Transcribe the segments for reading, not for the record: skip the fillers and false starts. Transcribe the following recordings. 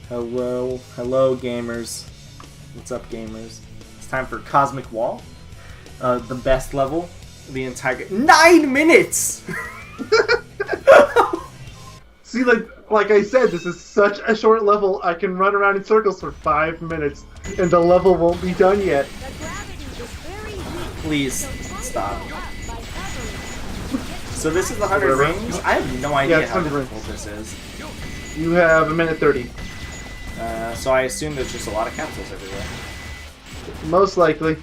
Hello, hello, gamers. What's up, gamers? It's time for Cosmic Wall, the best level of the entire 9 minutes. See, like I said, this is such a short level. I can run around in circles for 5 minutes, and the level won't be done yet. Please stop. So this is the 100 rings. I have no idea how difficult this is. You have 1:30. So I assume there's just a lot of capsules everywhere. Most likely.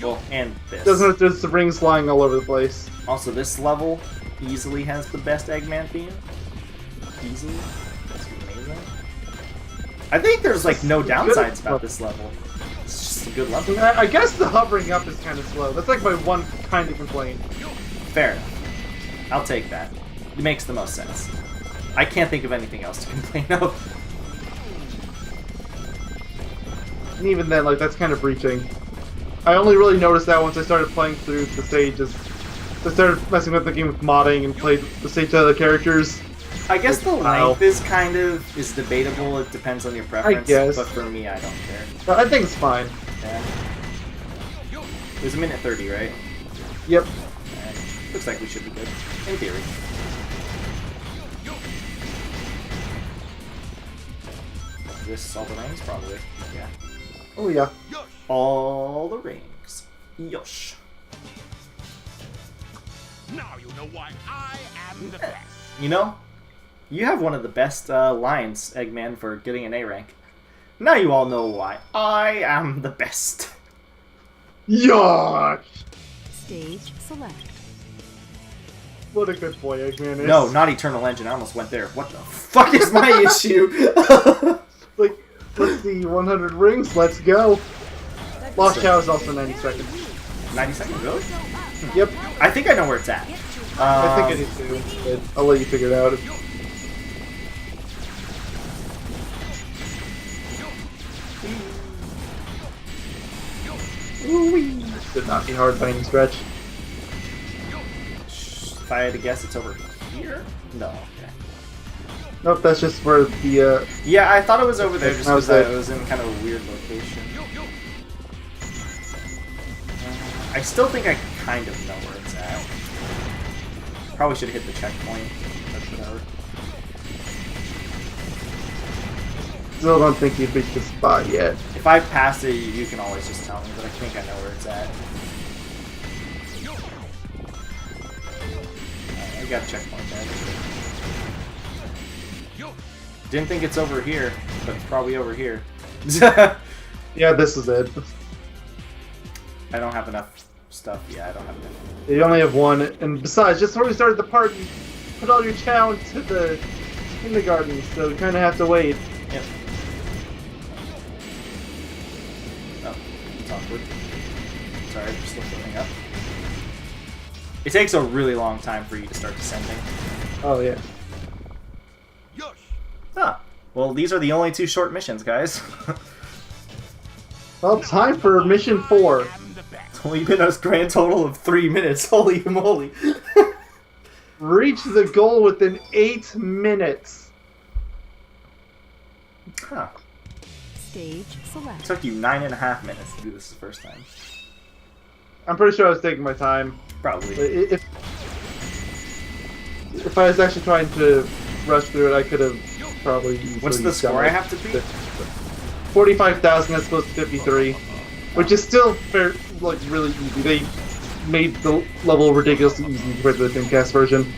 Well, and this. Doesn't there's the rings lying all over the place. Also, this level easily has the best Eggman theme. Easily. That's amazing. I think there's like no downsides about this level. It's just a good level. I guess the hovering up is kind of slow. That's like my one kind of complaint. Fair enough. I'll take that. It makes the most sense. I can't think of anything else to complain of. And even then, like, that's kind of breaching. I only really noticed that once I started playing through the stages. I started messing with the game with modding and played the stage to other characters. I guess the length is debatable. It depends on your preference. I guess. But for me, I don't care. But I think it's fine. Yeah. It was 1:30, right? Yep. Looks like we should be good. In theory. Is this all the rings? Probably. Yeah. Oh yeah. All the rings. Yosh. Now you know why I am the best. You know, you have one of the best lines, Eggman, for getting an A rank. Now you all know why I am the best. Yosh! Stage select. What a good boy Eggman is. No, not Eternal Engine. I almost went there. What the fuck is my issue? Like, let's see, 100 rings, let's go. Lost Cow is also 90 seconds. 90 seconds, really? Yep. I think I know where it's at. I think I do too, but I'll let you figure it out. Ooh-wee. Should not be hard by any stretch. If I had to guess, it's over here? No, okay. Nope, that's just where the, Yeah, I thought it was over there just because it it was in kind of a weird location. I still think I kind of know where it's at. Probably should have hit the checkpoint. That's whatever. Still don't think you've reached the spot yet. If I pass it, you can always just tell me, but I think I know where it's at. I got a checkpoint there. Didn't think it's over here, but it's probably over here. Yeah, this is it. I don't have enough stuff. Yeah, I don't have enough. You only have one, and besides, just before we started the party, put all your chow into the kindergarten, so we kind of have to wait. Yep. Oh, it's awkward. Sorry, I'm just looking up. It takes a really long time for you to start descending. Oh, yeah. Ah, well, these are the only 2 short missions, guys. Well, time for mission 4. It's only been a grand total of 3 minutes. Holy moly. Reach the goal within 8 minutes. Huh. Stage select. It took you 9.5 minutes to do this the first time. I'm pretty sure I was taking my time. Probably. If I was actually trying to rush through it, I could have probably easily What's the score I have to beat? 45,000 as opposed to 53, which is still fair, like really easy. They made the level ridiculously easy compared to the Dreamcast version.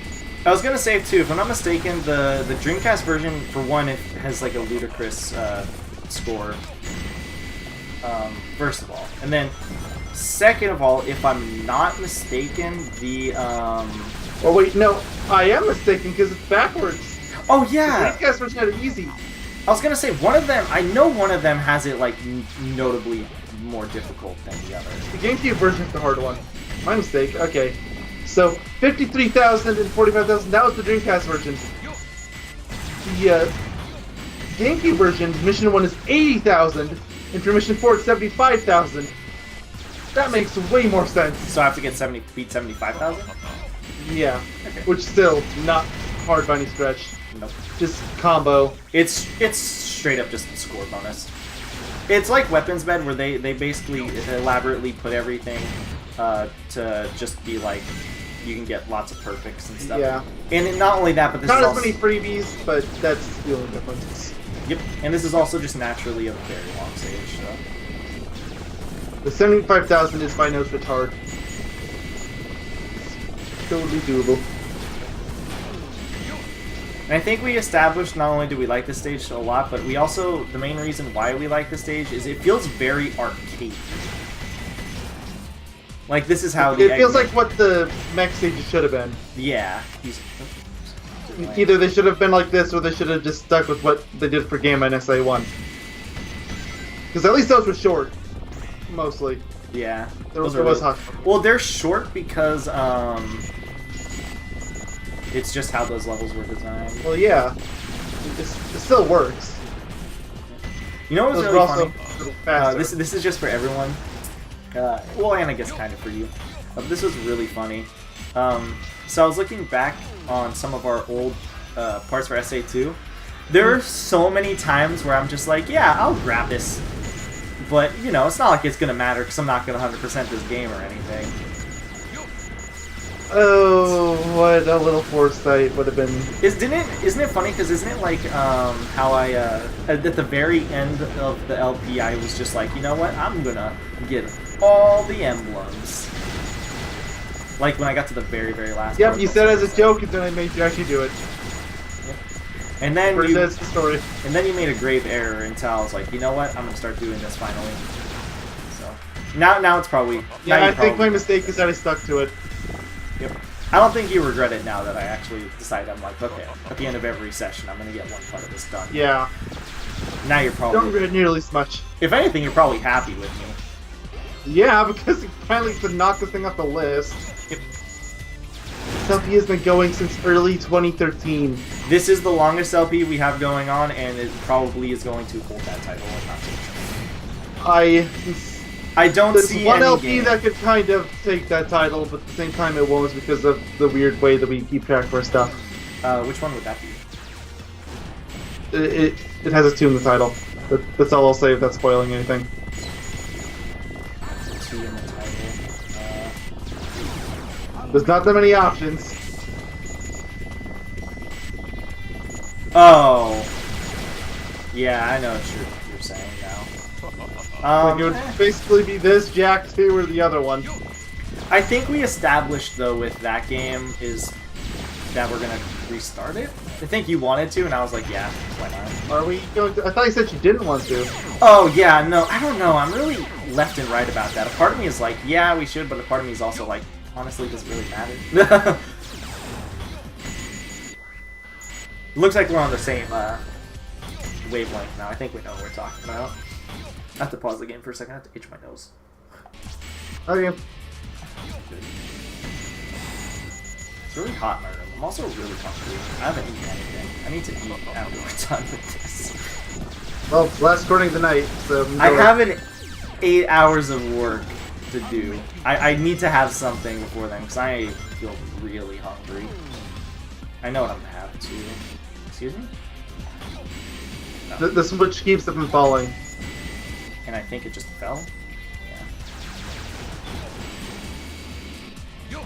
I was gonna say too, if I'm not mistaken, the Dreamcast version, for one, it has like a ludicrous score. First of all, and then second of all, if I'm not mistaken, the Oh wait, no, I am mistaken because it's backwards. Oh yeah. The Dreamcast version had it easy. I was gonna say one of them. I know one of them has it like notably more difficult than the other. The GameCube version is the hard one. My mistake. Okay, so 53,000 and 45,000. That was the Dreamcast version. The GameCube version, mission 1 is 80,000, and for mission 4 it's 75,000. That makes way more sense. So I have to get beat 75,000. Yeah, Okay. which still not hard by any stretch. Nope. Just combo. It's straight up just a score bonus. It's like Weapons Bed, where they basically elaborately put everything to just be like, you can get lots of perfects and stuff. Yeah. And not only that, but this Not is as also, many freebies, but that's the only difference. Yep, and this is also just naturally a very long stage. So. The 75,000 is by no stretch hard. Totally doable. And I think we established not only do we like this stage a lot, but we also, the main reason why we like this stage is it feels very arcade. Like, this is how the It feels Eggman- like what the mech stages should have been. Yeah. Either they should have been like this, or they should have just stuck with what they did for Gamma and SA1. Because at least those were short. Mostly. Yeah. There Those was are hot. Well, they're short because, it's just how those levels were designed. Well, yeah. It still works. You know what's Those really were funny? also a little faster. This is just for everyone. Well, and I guess kind of for you. This was really funny. So I was looking back on some of our old parts for SA2. There are so many times where I'm just like, yeah, I'll grab this. But, you know, it's not like it's going to matter because I'm not going to 100% this game or anything. Oh, what a little foresight would have been. Isn't it funny? Because isn't it like how I at the very end of the LP I was just like, you know what? I'm gonna get all the emblems. Like when I got to the very last. Yep, part, you said as a joke, and then I made you actually do it. And then First, you that's the story. and then you made a grave error until I was like, you know what? I'm gonna start doing this finally. So now it's probably Yeah, now I you think my probably- mistake is that I stuck to it. Yep. I don't think you regret it now that I actually decided I'm like, okay, at the end of every session, I'm gonna get one part of this done. Yeah, Now you're don't probably, regret nearly as much. if anything, you're probably happy with me. Yeah, because you finally could knock this thing off the list. This LP has been going since early 2013. This is the longest LP we have going on, and it probably is going to hold that title. I'm not too sure. I don't There's see one any LP game. that could kind of take that title, but at the same time it won't because of the weird way that we keep track of our stuff. Which one would that be? It has a 2 in the title. That's all I'll say without spoiling anything. 2 in the title. There's not that many options. Oh. Yeah, I know what you're saying now. Like it would basically be this, Jack 2, or the other one. I think we established, though, with that game is that we're going to restart it. I think you wanted to, and I was like, yeah, why not? Are we going to? I thought you said you didn't want to. Oh, yeah, no, I don't know. I'm really left and right about that. A part of me is like, yeah, we should, but a part of me is also like, honestly, does it really matter? Looks like we're on the same wavelength now. I think we know what we're talking about. I have to pause the game for a second. I have to itch my nose. Okay. It's really hot in my room. I'm also really hungry. I haven't eaten anything. I need to eat after we're done with this. Well, it's last recording of the night, so... I have 8 hours of work to do. I need to have something before then, because I feel really hungry. I know what I'm going to have, too. Excuse me? No. The switch keeps it from falling. And I think it just fell? Yeah.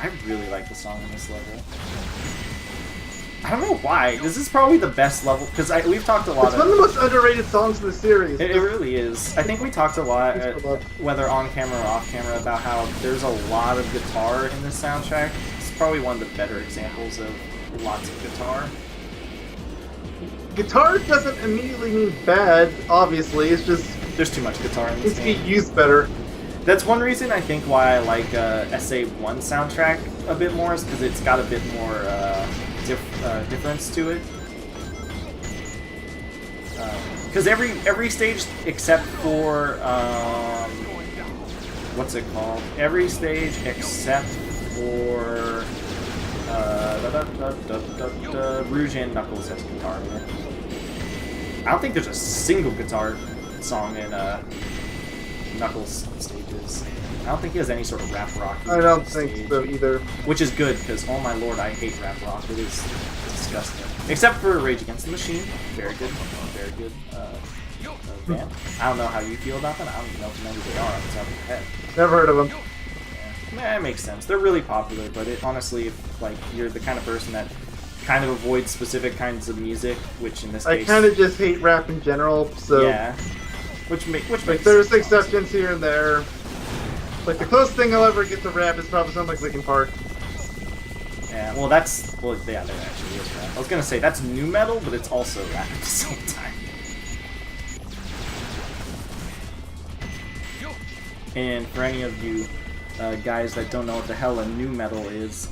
I really like the song in this level. I don't know why. This is probably the best level, because we've talked a lot It's one of the most underrated songs in the series. It really is. I think we talked a lot, whether on camera or off camera, about how there's a lot of guitar in this soundtrack. It's probably one of the better examples of lots of guitar. Guitar doesn't immediately mean bad, obviously. It's just... There's too much guitar in It this needs to be game. used better. That's one reason I think why I like SA1 soundtrack a bit more, is because it's got a bit more difference to it. Because every stage except for what's it called? Every stage except for Rouge and Knuckles has guitar in it. I don't think there's a single guitar song in Knuckles stages. I don't think he has any sort of rap rock. I don't think so either. Which is good, because, oh my lord, I hate rap rock. It is disgusting. Except for Rage Against the Machine. Very good. Very good. Band. I don't know how you feel about them. I don't even know if you know who they are on the top of your head. Never heard of them. Yeah, it makes sense. They're really popular, but it honestly, if like you're the kind of person that kind of avoids specific kinds of music, which in this case, I kind of just hate rap in general. So yeah, which makes there's sense, exceptions here and there. Like the closest thing I'll ever get to rap is probably something like Linkin Park. Yeah, well, yeah, there actually is rap. I was gonna say that's nu metal, but it's also rap at the same time. And for any of you guys that don't know what the hell a nu metal is,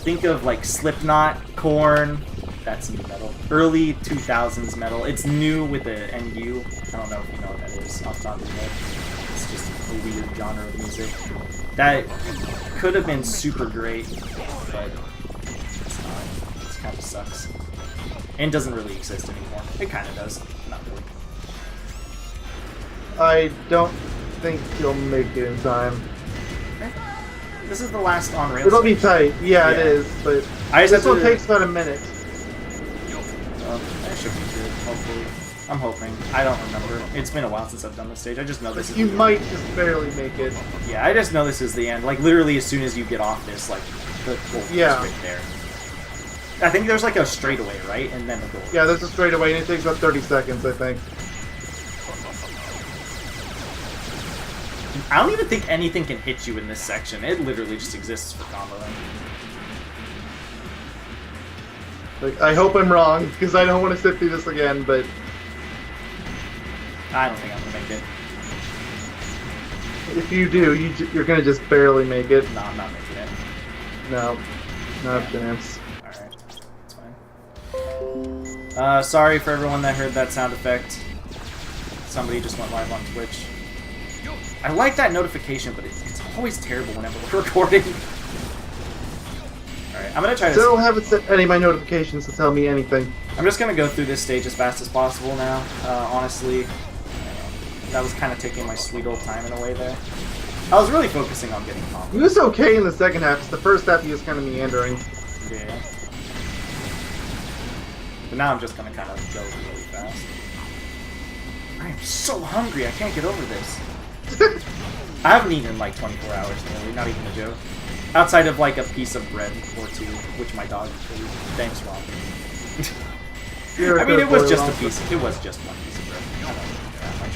think of like Slipknot, Korn. That's nu metal. Early 2000s metal. It's new with a NU. I don't know if you know what that is off the top of your head. It's just a weird genre of music. That could have been super great, but it's not. It kind of sucks. And doesn't really exist anymore. It kind of does. Not really. I don't think you'll make it in time. This is the last on-rail It'll be section. tight. Yeah, it is, but I just this have one to- takes about a minute. That should be good, hopefully. I'm hoping. I don't remember. It's been a while since I've done this stage. I just know this is You the might end. just barely make it. Yeah, I just know this is the end. Like, literally, as soon as you get off this, like, the goal Yeah. is right there. I think there's, like, a straightaway, right? And then the goal. Yeah, there's a straightaway, and it takes about 30 seconds, I think. I don't even think anything can hit you in this section. It literally just exists for comboing. Like, I hope I'm wrong, because I don't want to sit through this again, but I don't think I'm gonna make it. if you do, you're gonna just barely make it. No, I'm not making it. No, not a chance. Alright. It's fine. Sorry for everyone that heard that sound effect. Somebody just went live on Twitch. I like that notification, but it's always terrible whenever we're recording. Alright, I'm gonna try to... Still haven't set any of my notifications to tell me anything. I'm just gonna go through this stage as fast as possible now. Honestly, that was kind of taking my sweet old time in a way there. I was really focusing on getting He confident. was okay in the second half. It's the first half he was kind of meandering. Yeah. But now I'm just gonna kind of go really fast. I am so hungry, I can't get over this. I haven't eaten in like 24 hours nearly, not even a joke. Outside of like a piece of bread or two, which my dog ate. Thanks, Rob. You're a I mean, good it was boy, just Ron. a piece. It was just one piece of bread. I don't eat that much.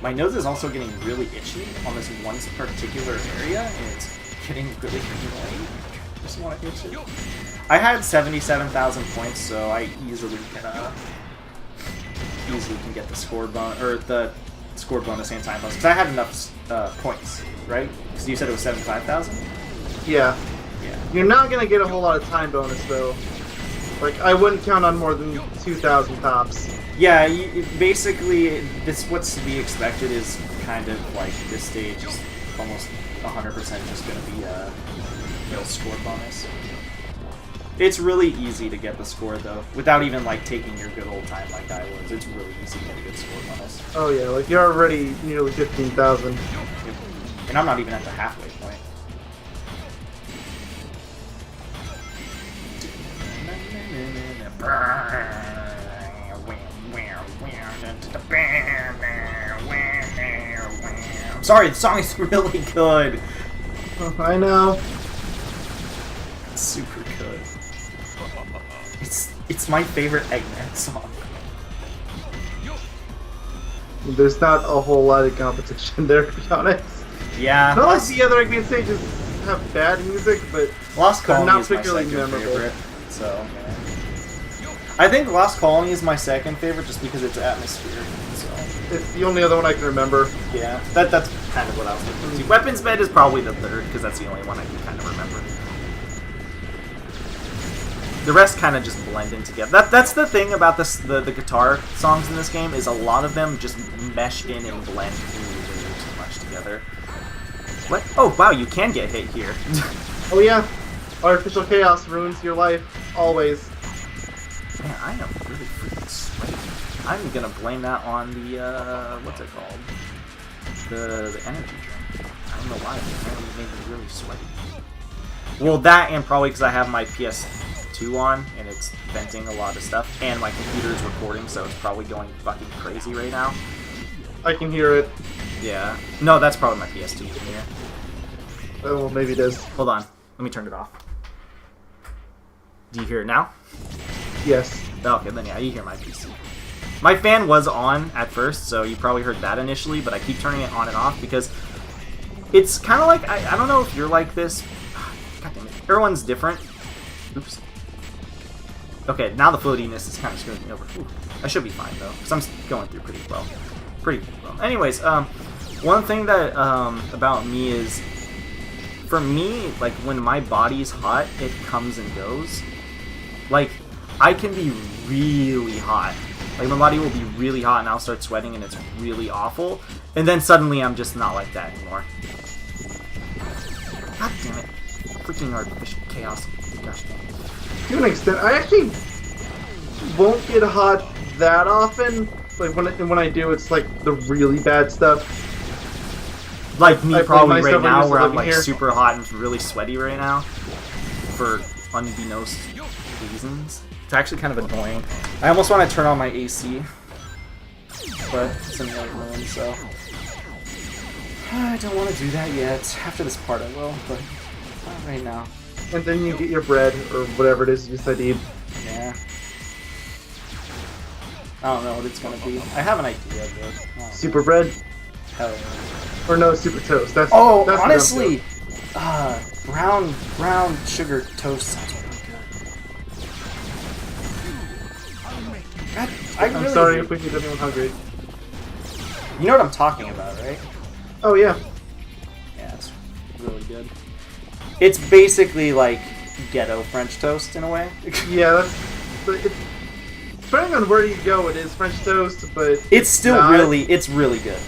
My nose is also getting really itchy on this one particular area, and it's getting really annoying. I just want to itch it. I had 77,000 points, so I easily can get the score bonus or the score bonus and time bonus because I had enough points, right? Because you said it was 75,000. Yeah. Yeah. You're not gonna get a whole lot of time bonus though. Like I wouldn't count on more than 2,000 tops. Yeah, basically, what's to be expected is kind of like this stage is almost 100% just going to be a score bonus. It's really easy to get the score though, without even like taking your good old time like I was. It's really easy to get a good score bonus. Oh yeah, like you're already nearly 15,000. And I'm not even at the halfway point. I'm sorry, the song is really good. I know. It's super good. It's my favorite Eggman song. There's not a whole lot of competition there, to be honest. Yeah. Not like the other Eggman stages have bad music, but Lost they're Colony not is my particularly second memorable. favorite. So, yeah. I think Lost Colony is my second favorite just because it's atmospheric. So, It's the only other one I can remember. yeah, that's kind of what I was thinking too. Weapons Bed is probably the third because that's the only one I can kind of remember. The rest kind of just blend in together. That's the thing about this, the guitar songs in this game is a lot of them just mesh in and blend really too much together. What? Oh wow, you can get hit here. Oh yeah, artificial chaos ruins your life always. Man, I am really freaking sweaty. I'm gonna blame that on the what's it called? The energy drink. I don't know why. Apparently it made me really sweaty. Well, that and probably because I have my PS2 on and it's venting a lot of stuff, and my computer is recording, so it's probably going fucking crazy right now. I can hear it. Yeah. No, that's probably my PS2 you can hear. Oh, well, maybe it is. Hold on. Let me turn it off. Do you hear it now? Yes. Okay, then yeah, you hear my PC. My fan was on at first, so you probably heard that initially, but I keep turning it on and off because it's kind of like, I don't know if you're like this. God damn it. Everyone's different. Oops. Okay, now the floatiness is kind of screwing me over. Ooh, I should be fine, though, because I'm going through pretty well. Anyways, one thing that, about me is, for me, like, when my body's hot, it comes and goes. Like, I can be really hot. Like, my body will be really hot and I'll start sweating and it's really awful. And then suddenly I'm just not like that anymore. God damn it. Freaking artificial chaos. Gosh dang it. To an extent, I actually won't get hot that often. Like, when I do, it's like the really bad stuff. Like me I probably blame right myself now for where I'm living like here. super hot and really sweaty right now. For unbeknownst reasons. It's actually kind of annoying. I almost want to turn on my AC. But it's in the other room, so... I don't want to do that yet. After this part I will, but not right now. And then you get your bread, or whatever it is you said to eat. Yeah. I don't know what it's gonna be. I have an idea, but... Super bread? Hell yeah. Or no, super toast. That's Oh, that's honestly! Brown sugar toast sounds really good. God, I'm really sorry do. if we keep anyone hungry. You know what I'm talking about, right? Oh, yeah. Yeah, it's really good. It's basically like ghetto French toast in a way. Yeah, that's... But it's, depending on where you go, it is French toast, but... It's still not. it's really good.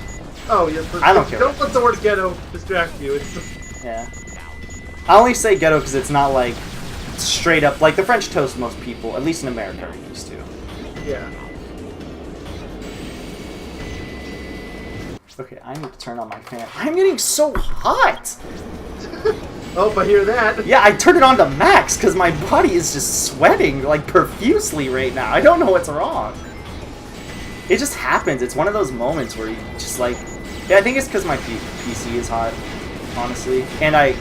Oh, yeah, but I don't care. Don't let the word ghetto distract you. It's... Yeah. I only say ghetto because it's not like straight up like the French toast most people, at least in America, are used to. Yeah. Okay, I need to turn on my fan. I'm getting so hot! Oh, I hear that. Yeah, I turned it on to max because my body is just sweating like profusely right now. I don't know what's wrong. It just happens. It's one of those moments where you just like... Yeah, I think it's because my PC is hot, honestly. And I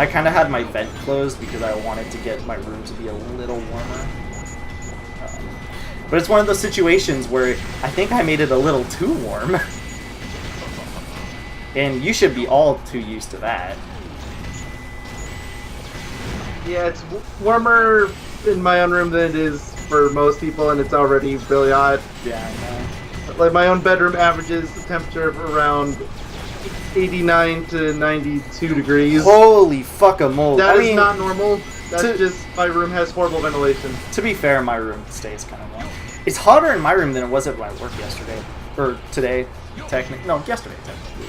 kind of had my vent closed because I wanted to get my room to be a little warmer. But it's one of those situations where I think I made it a little too warm. And you should be all too used to that. Yeah, it's warmer in my own room than it is for most people, and it's already really hot. Yeah, I know. Like, my own bedroom averages the temperature of around 89 to 92 degrees. Holy fuck-a-mole. That I is mean, not normal. That's to- just my room has horrible ventilation. To be fair, my room stays kind of warm. It's hotter in my room than it was at my work yesterday. Or today, technically. No, yesterday, technically.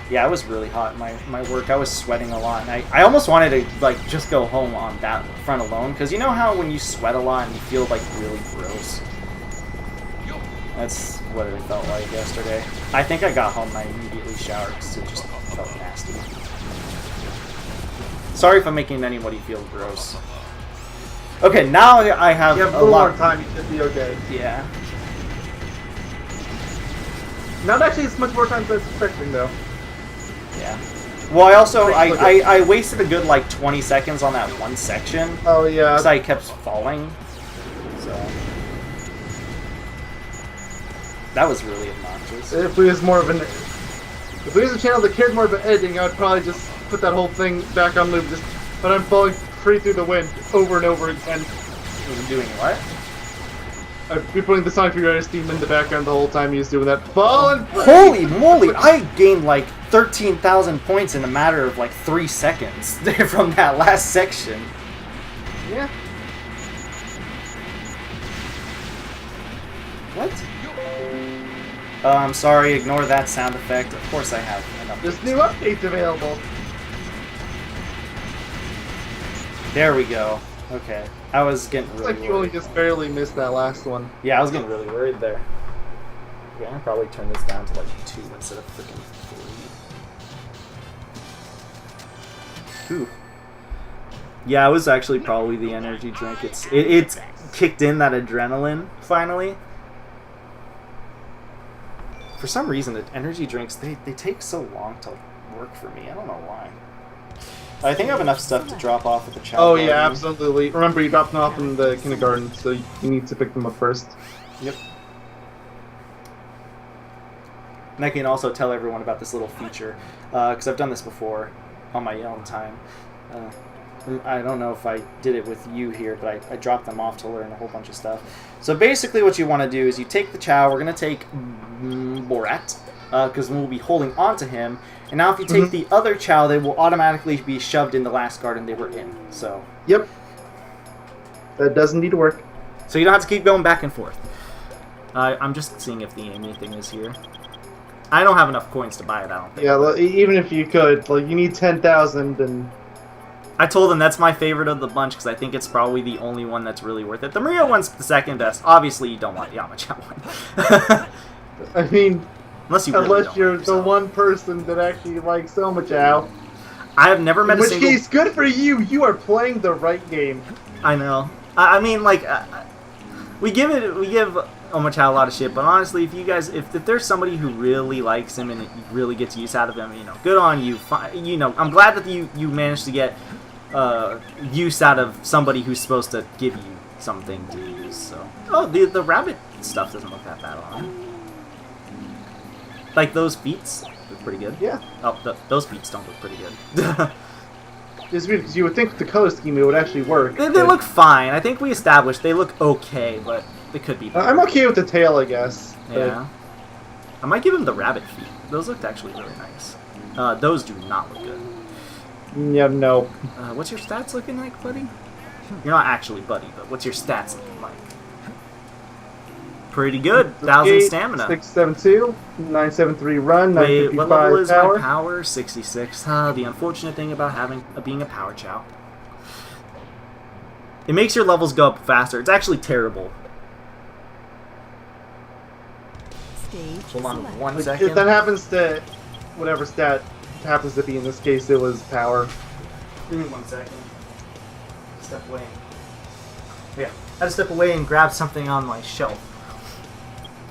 Yeah, it was really hot in my work. I was sweating a lot. And I almost wanted to, like, just go home on that front alone. Because you know how when you sweat a lot and you feel, like, really gross? That's what it felt like yesterday. I think I got home and I immediately showered because it just felt nasty. Sorry if I'm making anybody feel gross. Okay, now I have You have a a little lot... more time, you should be okay. Yeah. Not actually as much more time as I was expecting, though. Yeah. Well, I also, Okay. I wasted a good, like, 20 seconds on that one section. Oh, yeah. Because I kept falling. So... That was really obnoxious. If we was more of an... If we was a channel that cared more about editing, I would probably just put that whole thing back on loop. Just, but I'm falling free through the wind over and over again. Was doing what? I'd be putting the Sonic Figure theme in the background the whole time he was doing that. Falling free! Holy moly! I gained like 13,000 points in a matter of like 3 seconds from that last section. Yeah. What? I'm sorry, ignore that sound effect. Of course I have enough. There's new updates available. There we go. Okay. I was getting It's really like you only worried. just barely missed that last one. Yeah, I was getting really worried there. Okay, I'm gonna probably turn this down to like 2 instead of freaking 3. Ooh. Yeah, it was actually probably the energy drink. It's kicked in that adrenaline finally. For some reason, the energy drinks they take so long to work for me. I don't know why. I think I have enough stuff to drop off at the child. Oh garden. yeah, absolutely. Remember, you dropped them off in the kindergarten, so you need to pick them up first. Yep. And I can also tell everyone about this little feature, because I've done this before on my own time. I don't know if I did it with you here, but I dropped them off to learn a whole bunch of stuff. So basically what you want to do is you take the Chow. We're going to take Borat, because we'll be holding on to him. And now if you take the other Chow, they will automatically be shoved in the last garden they were in. So. Yep. That doesn't need to work. So you don't have to keep going back and forth. I'm just seeing if the Amy thing is here. I don't have enough coins to buy it, I don't think. Yeah, even if you could, like, you need 10,000 and... I told them that's my favorite of the bunch because I think it's probably the only one that's really worth it. The Maria one's the second best. Obviously, you don't want Yamcha one. I mean... Unless you're the one person that actually likes Omochao. I have never met a single... In which case, good for you! You are playing the right game. I know. I mean, like, we give Omochao a lot of shit, but honestly, if there's somebody who really likes him and really gets use out of him, good on you. I'm glad that you managed to get use out of somebody who's supposed to give you something to use. So, the rabbit stuff doesn't look that bad on him. Like those feats look pretty good. Yeah. Oh, those feats don't look pretty good. It's weird because you would think with the color scheme it would actually work. They look fine. I think we established they look okay, but they could be better. I'm okay with the tail, I guess. Yeah. I might give him the rabbit feet. Those looked actually really nice. Those do not look good. Yeah, no. What's your stats looking like, buddy? You're not actually buddy, but what's your stats looking like? Pretty good. 1,000 stamina. 672, 973 run, Wait, 955 what level is power. my power? 66. The unfortunate thing about being a power chow. It makes your levels go up faster. It's actually terrible. Stage Hold on select. 1 If second. that happens to whatever stat happens to be, in this case it was power. Give me 1 second. Step away. Yeah, I had to step away and grab something on my shelf.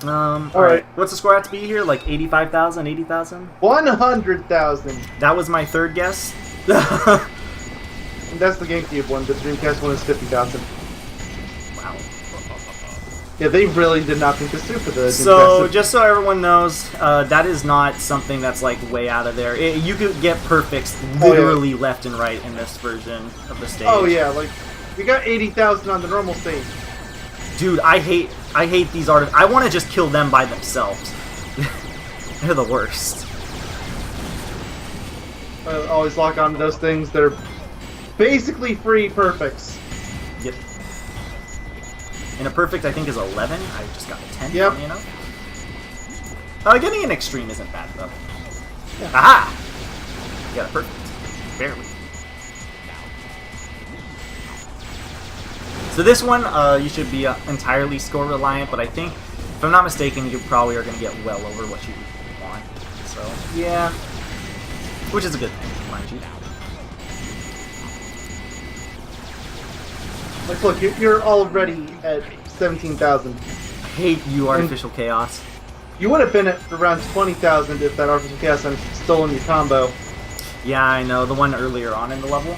Alright. What's the score have to be here? Like 85,000, 80,000? 100,000. That was my third guess. And that's the GameCube one. The Dreamcast one is 50,000. Wow. Yeah, they really did not think this through for the So, Dreamcast. just so everyone knows, that is not something that's like way out of there. You could get perfects literally left and right in this version of the stage. Oh yeah, like we got 80,000 on the normal stage. Dude, I hate these artists. I want to just kill them by themselves. They're the worst. I always lock onto those things. They're basically free perfects. Yep. And a perfect, I think, is 11. I just got a 10. Yep. You know? Getting an extreme isn't bad, though. Yeah. Aha! You got a perfect. Barely. So this one, you should be entirely score reliant, but I think, if I'm not mistaken, you probably are going to get well over what you want. So, yeah. Which is a good thing, mind you. Like, look, you're already at 17,000. I hate you, Artificial Chaos. You would have been at around 20,000 if that Artificial Chaos hadn't stolen your combo. Yeah, I know. The one earlier on in the level.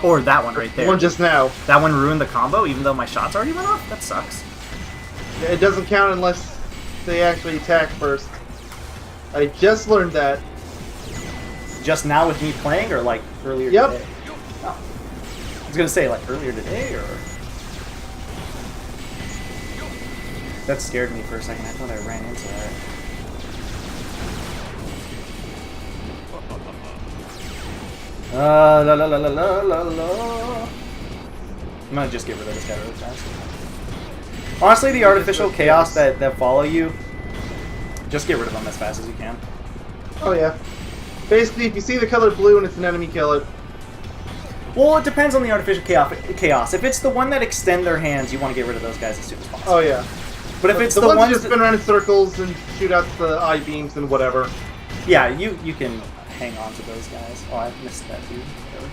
Or that one right there. The one just now. That one ruined the combo, even though my shots already went off? That sucks. It doesn't count unless they actually attack first. I just learned that. Just now with me playing, or like earlier Yep. today? Oh. I was gonna say, like, earlier today, or... That scared me for a second. I thought I ran into that. La la la la la la la. I'm gonna just get rid of this guy really fast. Honestly, the artificial chaos that follow you, just get rid of them as fast as you can. Oh yeah. Basically, if you see the color blue and it's an enemy, kill it. Well, it depends on the artificial chaos. If it's the one that extend their hands, you want to get rid of those guys as soon as possible. Oh yeah. But if it's the the ones ones that just spin around in circles and shoot out the I-beams and whatever. yeah, you can hang on to those guys. Oh, I missed that dude. Really?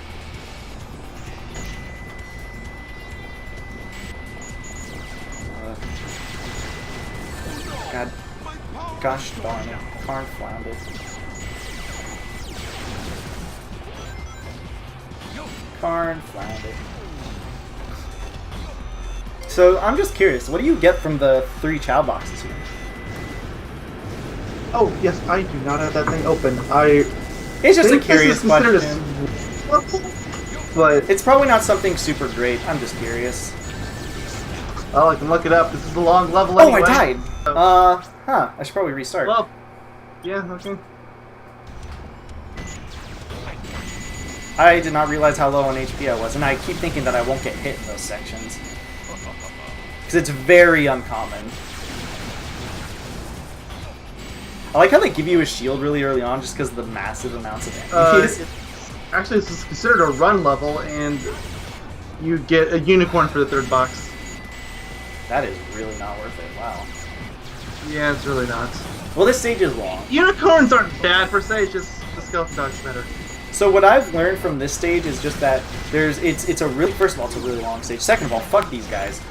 God, gosh darn it, Karn floundered. Karn floundered. So I'm just curious, what do you get from the 3 Chow boxes here? Oh, yes, I do not have that thing open. It's just a think curious this is considered question. but It's probably not something super great. I'm just curious. oh, I can look it up. This is a long level Oh, anyway. I died! I should probably restart. Well, yeah, okay. I did not realize how low on HP I was, and I keep thinking that I won't get hit in those sections. Because it's very uncommon. I like how they give you a shield really early on just because of the massive amounts of enemies. Actually, this is considered a run level, and you get a unicorn for the 3rd box. That is really not worth it, wow. Yeah, it's really not. Well, this stage is long. Unicorns aren't bad per se, it's just the skeleton dog's better. So what I've learned from this stage is just that it's a really, first of all, it's a really long stage. Second of all, fuck these guys.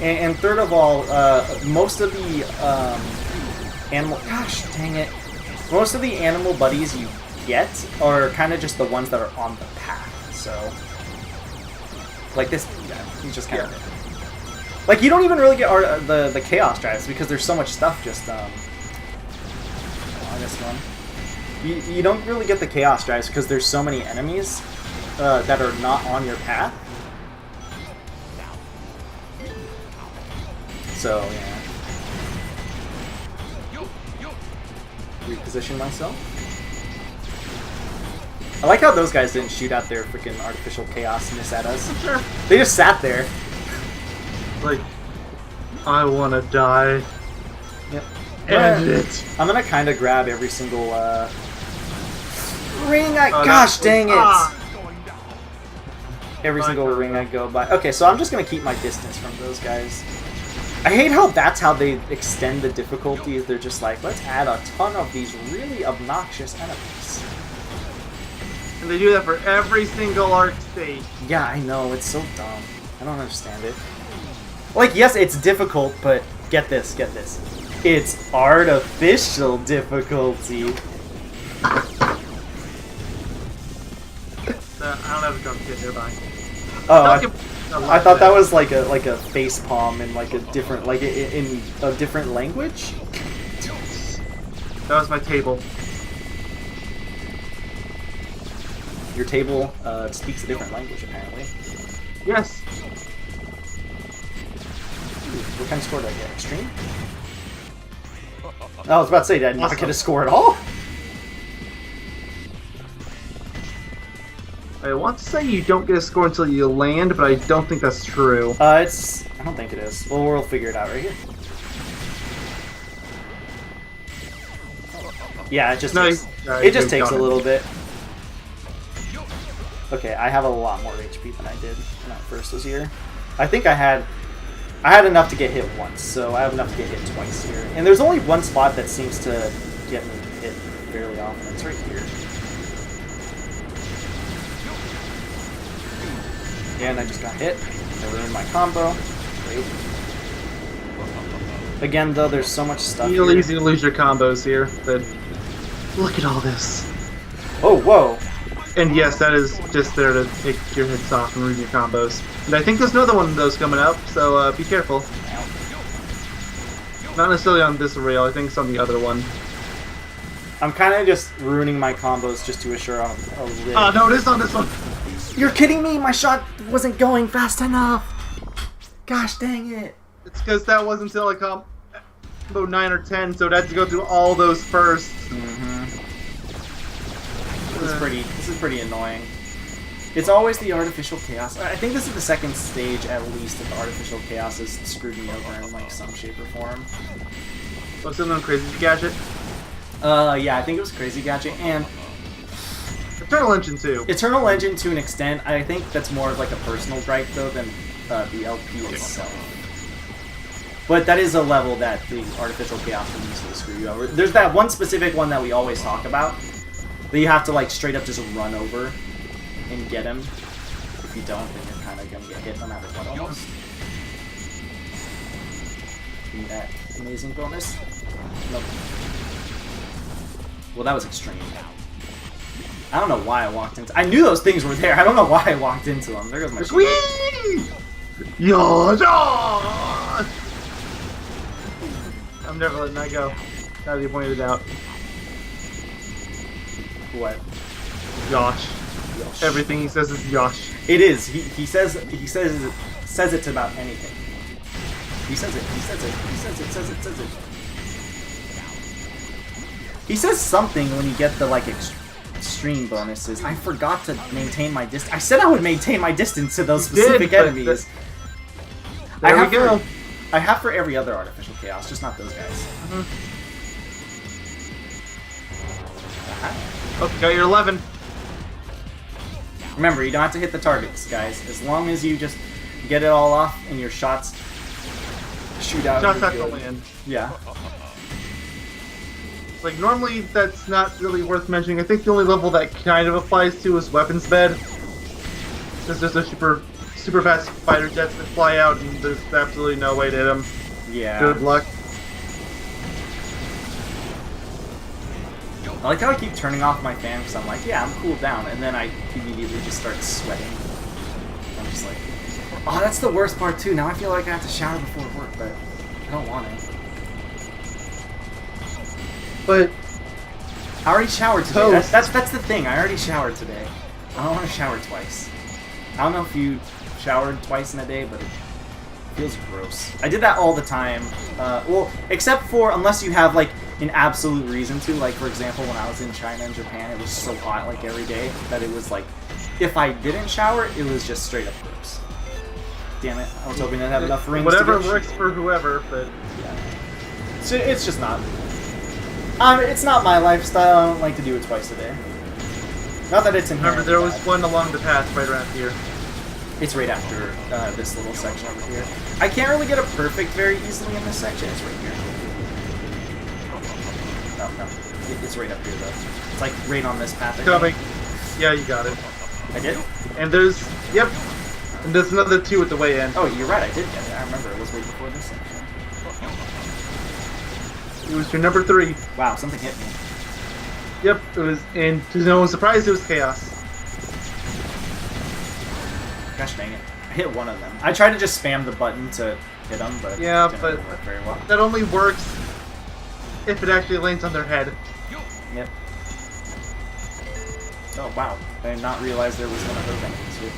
And third of all, most of the animal, gosh dang it, most of the animal buddies you get are kind of just the ones that are on the path. So, like this guy, he's just kind of like you don't even really get the chaos drives because there's so much stuff just on this one. You don't really get the chaos drives because there's so many enemies that are not on your path. So, yeah. Reposition myself. I like how those guys didn't shoot out their freaking artificial chaosness at us. Sure. They just sat there. Like, I wanna die. Yep. End it. I'm gonna kind of grab every single ring. Oh, Gosh dang it! Going down. Every single ring I go by. Okay, so I'm just gonna keep my distance from those guys. I hate how that's how they extend the difficulty. They're just like, let's add a ton of these really obnoxious enemies. And they do that for every single arc stage. Yeah, I know, it's so dumb. I don't understand it. Like, yes, it's difficult, but get this, get this. It's artificial difficulty. I don't have a drum kit nearby. Oh, I thought that was like a face palm in like a different in a different language. That was my table. Your table speaks a different language apparently. Yes. Ooh, what kind of score did I get? Extreme? I was about to say, did I not get a score at all? I want to say you don't get a score until you land, but I don't think that's true. I don't think it is. Well, we'll figure it out right here. Yeah, it just takes a little bit. Okay, I have a lot more HP than I did when I first was here. I think I had enough to get hit once, so I have enough to get hit twice here. And there's only one spot that seems to get me hit fairly often. It's right here. And I just got hit. I ruined my combo. Great. Again, though, there's so much stuff Real here. easy to lose your combos here, but look at all this. Oh, whoa. And yes, that is just there to take your hits off and ruin your combos. And I think there's another one of those coming up, so be careful. Not necessarily on this rail, I think it's on the other one. I'm kind of just ruining my combos just to assure I'm a live. Oh, no, it is on this one! You're kidding me! My shot wasn't going fast enough! Gosh dang it! It's because that wasn't until like combo 9 or 10, so it had to go through all those first. This is pretty annoying. It's always the artificial chaos. I think this is the second stage, at least, that the artificial chaos has screwed me over in like some shape or form. What's the known Crazy Gadget? Yeah, I think it was Crazy Gadget and Eternal Engine 2. Eternal Engine to an extent. I think that's more of like a personal gripe though than the LP itself. But that is a level that the artificial chaos can use to screw you over. There's that one specific one that we always talk about that you have to like straight up just run over and get him. If you don't, then you're kind of gonna get hit no matter what almost. Give me that amazing bonus. Nope. Well, that was extreme. I don't know why I walked into. I knew those things were there. I don't know why I walked into them. There goes my. Squeeze! Yawn! I'm never letting that go. Now that you pointed it out. What? Yosh. Yosh. Everything he says is Yosh. It is. He says it to about anything. He says it. He says it. He says it. Says it. Says it. He says something when you get the like extreme bonuses. I forgot to maintain my distance. I said I would maintain my distance to those specific enemies. There we go. I have for every other artificial chaos, just not those guys. Oh, got your 11. Remember, you don't have to hit the targets, guys. As long as you just get it all off and your shots shoot out. Shots at the land. Yeah. Like, normally that's not really worth mentioning. I think the only level that kind of applies to is Weapons Bed. Because there's a super fast fighter jets that fly out and there's absolutely no way to hit them. Yeah. Good luck. I like how I keep turning off my fan because I'm like, yeah, I'm cooled down, and then I immediately just start sweating. I'm just like, oh, that's the worst part too. Now I feel like I have to shower before work, but I don't want to. But I already showered today. Toast. That's the thing. I already showered today. I don't want to shower twice. I don't know if you showered twice in a day, but it feels gross. I did that all the time. Well, except for unless you have like an absolute reason to. Like for example, when I was in China and Japan, it was so hot like every day that it was like, if I didn't shower, it was just straight up gross. Damn it! I was hoping I'd have enough rings. Whatever to works for whoever, but yeah. So it's just not. It's not my lifestyle. I don't like to do it twice a day. Not that it's inherently remember there was bad. one along the path right around here. It's right after this little section over here. I can't really get a perfect very easily in this section. It's right here. No, it's right up here though. It's like right on this path. Coming. Yeah, you got it. I did? And there's, yep. And there's another 2 at the way in. Oh, you're right. I did get it. I remember it was right before this section. It was your number 3. Wow, something hit me. Yep, it was, and to no one's surprise, it was Chaos. Gosh dang it. I hit one of them. I tried to just spam the button to hit them, but Yeah, it didn't but work very well. that only works if it actually lands on their head. Yep. Oh, wow. I did not realize there was one of those enemies here.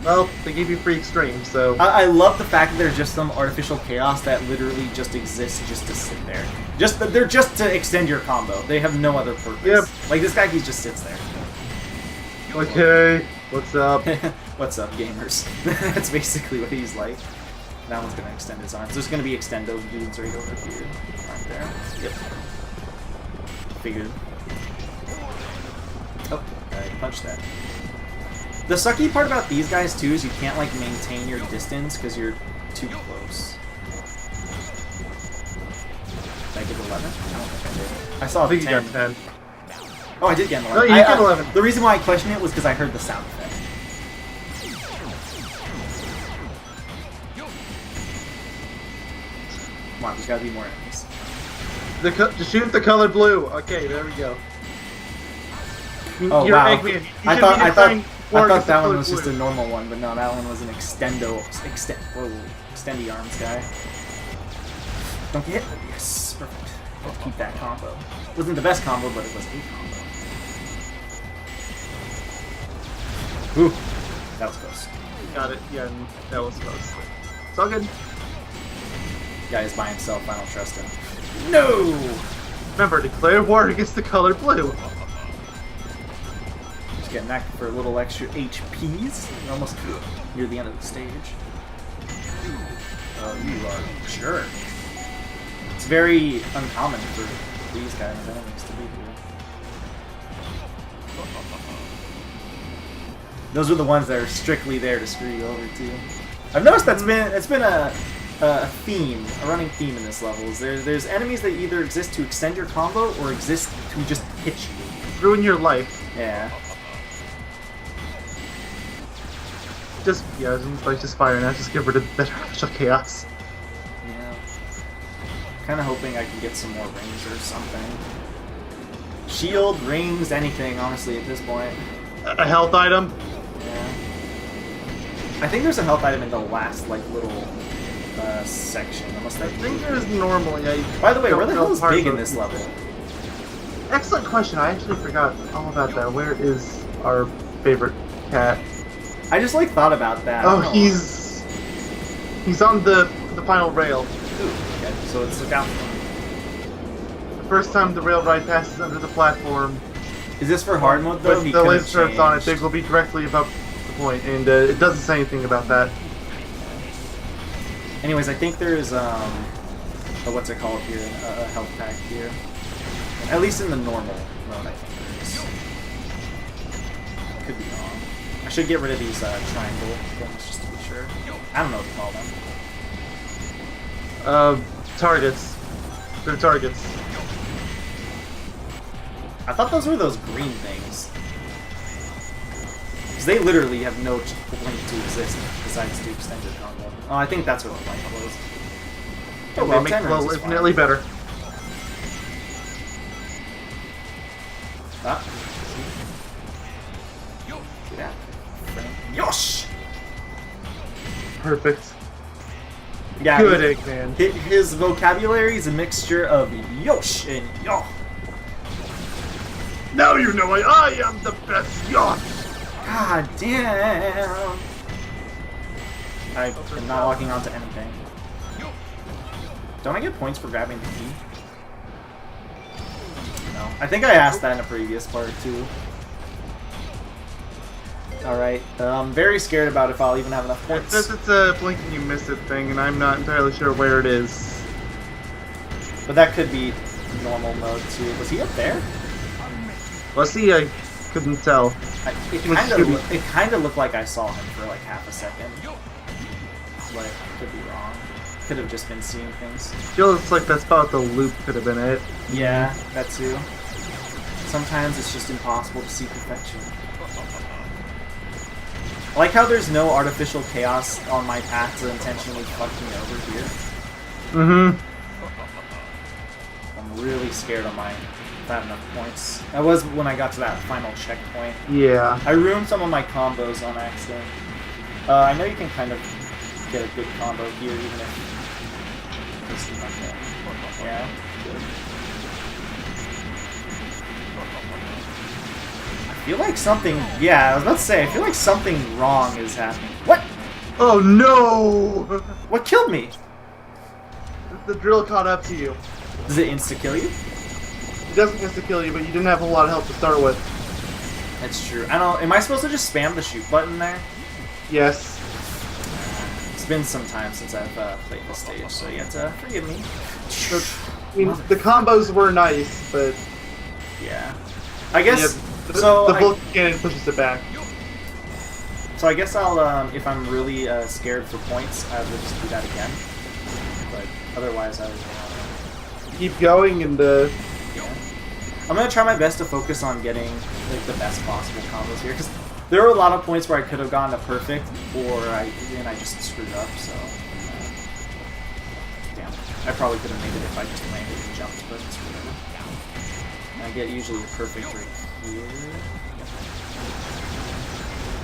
Well, they gave you free extreme, so... I love the fact that there's just some artificial chaos that literally just exists just to sit there. They're just to extend your combo. They have no other purpose. Yep. Like this guy, he just sits there. Okay, what's up? What's up, gamers? That's basically what he's like. That one's gonna extend his arms. There's gonna be extendo dudes right over here. Right there. Yep. Figured. Oh, I punched that. The sucky part about these guys too is you can't like maintain your distance because you're too close. Did I get 11? I don't think I did. I saw I think 10. you got 10. Oh, I did get 11. No, you get 11. The reason why I questioned it was because I heard the sound effect. Come on, there's gotta be more enemies. To shoot the color blue. Okay, there we go. Oh You're wow! Eggman. You I should be thought defined more that against the one color was just a blue. normal one, but no, that one was an extendy arms guy. Don't get hit. Yes, perfect. Let's keep that combo. Wasn't the best combo, but it was a combo. Ooh, that was close. Got it. Yeah, that was close. It's all good. Guy is by himself. I don't trust him. No. Remember, declare war against the color blue. Just getting back for a little extra HPs. We're almost near the end of the stage. Oh, you are a jerk. It's very uncommon for these kind of enemies to be here. Those are the ones that are strictly there to screw you over too. I've noticed it's been a a theme, a running theme in this level. Is there's enemies that either exist to extend your combo or exist to just hit you. Ruin your life. Yeah. Just just fire now. Just get rid of that artificial chaos. Yeah. Kind of hoping I can get some more rings or something. Shield, rings, anything, honestly, at this point. A health item. Yeah. I think there's a health item in the last, like, little section. Unless I think there's normally. By the way, where the hell is part Big of in this level? Excellent question. I actually forgot all about that. Where is our favorite cat? I just, like, thought about that. Oh, he's on the final rail. Ooh, okay, so let's look out for him. The first time the rail ride passes under the platform. Is this for hard mode, though? With the laser strips on it, they will be directly above the point, and it doesn't say anything about that. Anyways, I think there's, what's it called here? A health pack here. At least in the normal mode, I think there is. Could be wrong. I should get rid of these triangle things just to be sure. I don't know what to call them. Targets. They're targets. I thought those were those green things. Because they literally have no point to exist besides to extend your combo. Oh, I think that's what the point was. Oh, well, make 10 rings flow is infinitely fine. better. Ah. Get out. Yosh! Perfect. Yeah, Good, Eggman. His vocabulary is a mixture of yosh and yo. Now you know I am the best yacht. God damn! I am not locking onto anything. Don't I get points for grabbing the key? No. I think I asked that in a previous part too. Alright, I'm very scared about if I'll even have enough It points. says it's a blink and you miss it thing, and I'm not entirely sure where it is. But that could be normal mode too. Was he up there? Let's see, I couldn't tell. It kind of looked like I saw him for like half a second. But could be wrong. Could have just been seeing things. Feels like that spot with the loop could have been it. Yeah, that too. Sometimes it's just impossible to see perfection. I like how there's no artificial chaos on my path to intentionally fuck me over here. Mm-hmm. I'm really scared on my if I have enough points. That was when I got to that final checkpoint. Yeah. I ruined some of my combos on accident. I know you can kind of get a good combo here, even if this is not good. Yeah, good. I feel like something. Yeah, I was about to say. I feel like something wrong is happening. What? Oh no! What killed me? The drill caught up to you. Does it insta kill you? It doesn't insta-kill you, but you didn't have a lot of health to start with. That's true. I don't. Am I supposed to just spam the shoot button there? Yes. It's been some time since I've played this stage, so you have to forgive me. I mean, the combos were nice, but Yeah. I guess. the So bullet cannon pushes it back. So I guess I'll, if I'm really scared for points, I will just do that again. But otherwise, I would. Keep going and Yeah. I'm gonna try my best to focus on getting like the best possible combos here, because there were a lot of points where I could have gotten a perfect, or I just screwed up. So, damn, I probably could have made it if I just landed and jumped, but it's whatever. I get usually a perfect right here.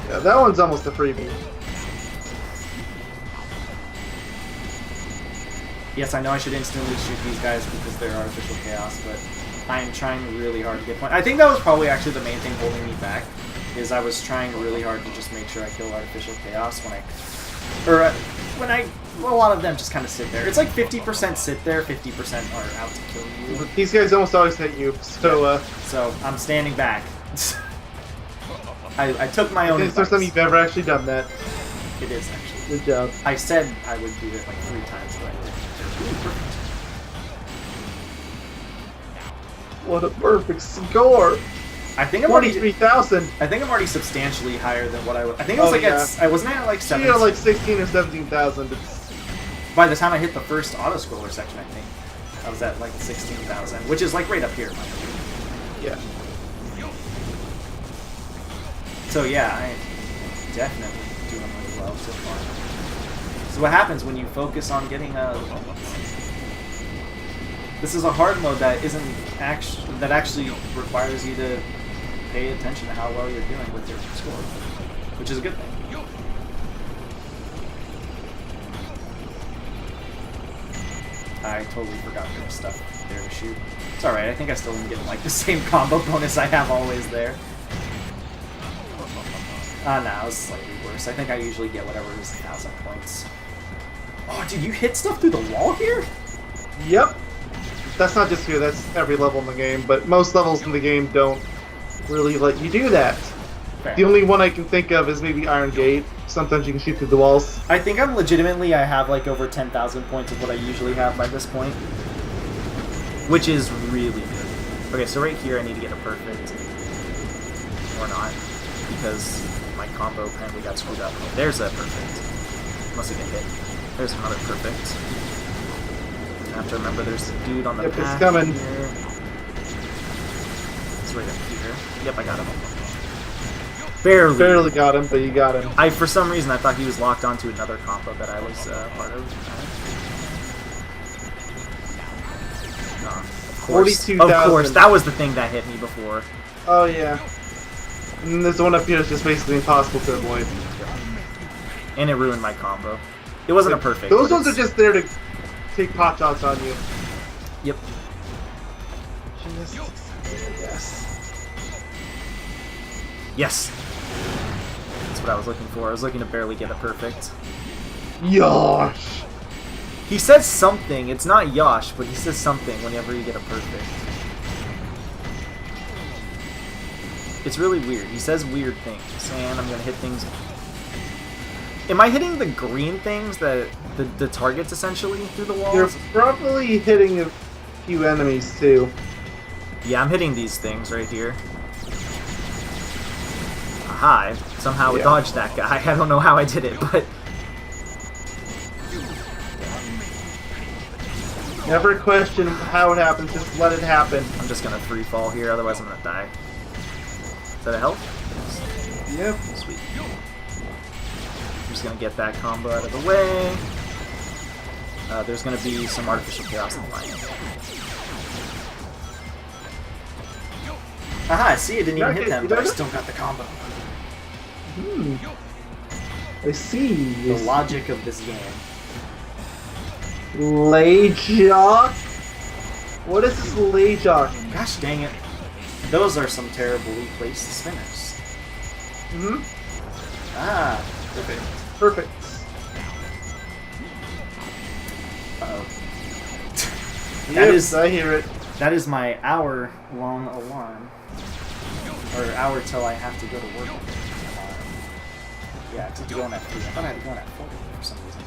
yeah, that one's almost a freebie. Yes, I know I should instantly shoot these guys because they're artificial chaos, but I am trying really hard to get points. I think that was probably actually the main thing holding me back, is I was trying really hard to just make sure I kill artificial chaos when a lot of them just kind of sit there. It's like 50% sit there, 50% are out to kill you. But these guys almost always hit you, so So I'm standing back. I took my own it's the first time advice. you've ever actually done that. It is actually. Good job. I said I would do it like 3 times, but I didn't. What a perfect score! I think I'm already. 43,000. I think I'm already substantially higher than what I was. I think it was Oh, like yeah. I wasn't at like You 7. got like 16 or 17,000. It's by the time I hit the first auto-scroller section, I think, I was at like 16,000, which is like right up here. Yeah. So yeah, I definitely doing really well so far. So what happens when you focus on getting this is a hard mode that actually requires you to pay attention to how well you're doing with your score, which is a good thing. I totally forgot there was stuff there to shoot. It's alright, I think I still am getting like the same combo bonus I have always there. Nah, it was slightly worse. I think I usually get whatever is 1,000 points. Oh, dude, you hit stuff through the wall here? Yep. That's not just here, that's every level in the game, but most levels in the game don't really let you do that. Fair. The only one I can think of is maybe Iron Gate. Sometimes you can shoot through the walls. I think I have like over 10,000 points of what I usually have by this point. Which is really good. Okay, so right here I need to get a perfect. Or not. Because my combo apparently got screwed up. Oh, there's a perfect. Must have get hit. There's another perfect. I have to remember there's a dude on the Yep, path it's coming. here. It's right up here. Yep, I got him. Barely. Barely got him, but you got him. For some reason, I thought he was locked onto another combo that I was part of. Of course. 42,000. Of course, that was the thing that hit me before. Oh, yeah. And then there's the one up here that's just basically impossible to avoid. And it ruined my combo. It wasn't a perfect. Those but ones are just there to take pot shots on you. Yep. Yes. Yes. That's what I was looking for. I was looking to barely get a perfect. Yosh! He says something. It's not Yosh, but he says something whenever you get a perfect. It's really weird. He says weird things. And I'm gonna hit things. Am I hitting the green things that the targets essentially through the walls? You're probably hitting a few enemies too. Yeah, I'm hitting these things right here. Aha, I somehow dodged that guy. I don't know how I did it, but... Never question how it happens, just let it happen. I'm just gonna free fall here, otherwise I'm gonna die. Is that a help? Yep. Sweet. I'm just gonna get that combo out of the way. There's gonna be some artificial chaos in the line. Aha, see, I didn't even hit them, but I still got the combo. I see. The logic of this game. Layjock? What is this Layjock? Gosh dang it. Those are some terribly placed spinners. Ah, perfect. Perfect. Uh-oh. Yes, I hear it. That is my hour-long alarm. Or hour till I have to go to work. Yeah, it's going at 3. I thought I had to go at 4 for some reason.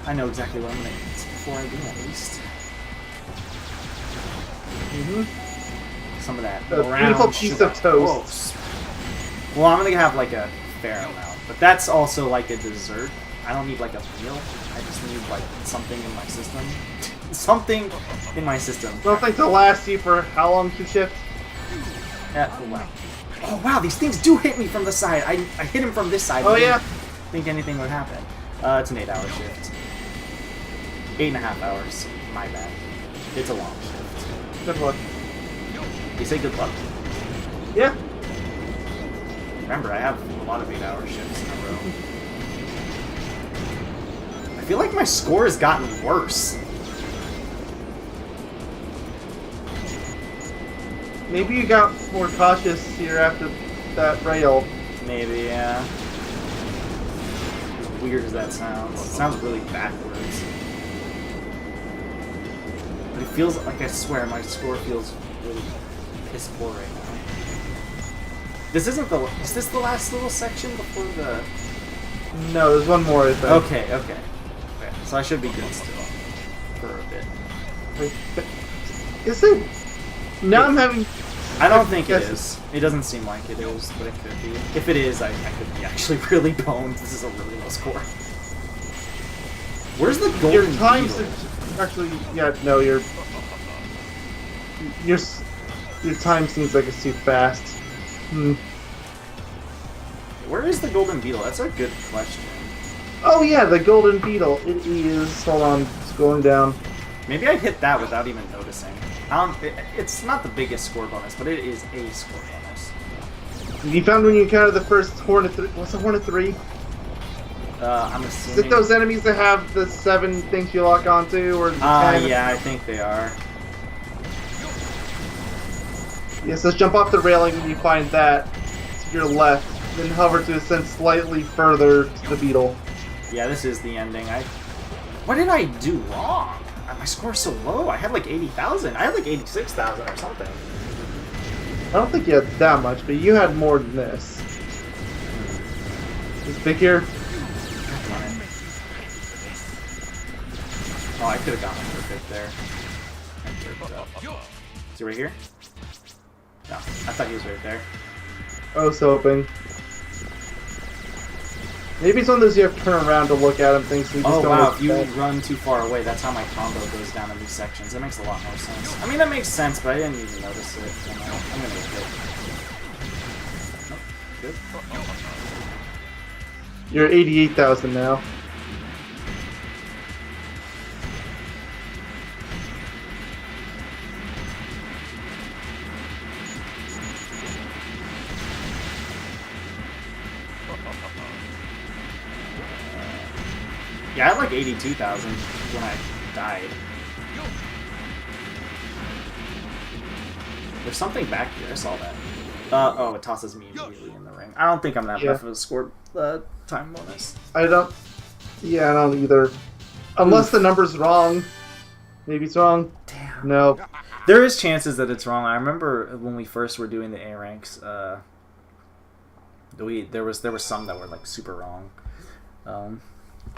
I know exactly what I'm going to eat before I do at least. Some of that A brown beautiful piece sugar. of toast. Whoa. Well, I'm going to have like a fair amount. But that's also like a dessert. I don't need like a meal. I just need like something in my system. Something in my system. Something to last you for how long to shift? Oh, wow. Oh, wow, these things do hit me from the side. I hit him from this side. Oh, yeah. Think anything would happen. It's an 8-hour shift. 8.5 hours. My bad. It's a long shift. Good luck. You say good luck. Yeah. Remember, I have a lot of 8-hour shifts in a row. I feel like my score has gotten worse. Maybe you got more cautious here after that rail. Maybe, yeah. As weird as that sounds. It sounds really backwards. But it feels like, I swear, my score feels really piss poor right now. This isn't the... Is this the last little section before the... No, there's one more, I think. Okay. So I should be good still. For a bit. Is it? Now I'm having... I don't think it is. It doesn't seem like it is, but it could be. If it is, I could be actually really boned. This is a really low score. Where's the Your golden time beetle? actually, yeah, no, your time seems like it's too fast. Hmm. Where is the golden beetle? That's a good question. Oh yeah, the golden beetle. It is. Hold on, it's going down. Maybe I hit that without even noticing. It's not the biggest score bonus, but it is a score bonus. You found when you encountered the first Hornet 3. What's the Hornet 3? I'm Is assuming. it those enemies that have the 7 things you lock onto, or the 10? Yeah, I think they are. Yes, let's jump off the railing when you find that to your left, then hover to ascend slightly further to the beetle. Yeah, this is the ending. What did I do wrong? My score's so low. I had like 80,000. I had like 86,000 or something. I don't think you had that much, but you had more than this. Is big here? God damn it. Oh, I could have gotten a perfect there. Is he right here? No, I thought he was right there. I was hoping. Maybe it's one of those you have to turn around to look at him, things we just Oh don't wow, if you expect. run too far away, that's how my combo goes down in these sections. That makes a lot more sense. I mean, that makes sense, but I didn't even notice it. So I'm gonna get hit. Nope. Good. You're 88,000 now. Yeah, I had like 82,000 when I died. There's something back here. I saw that. Oh, it tosses me immediately in the ring. I don't think I'm that enough of a score time bonus. I don't either. Unless the number's wrong. Maybe it's wrong. Damn. No. There is chances that it's wrong. I remember when we first were doing the A ranks, there was some that were like super wrong.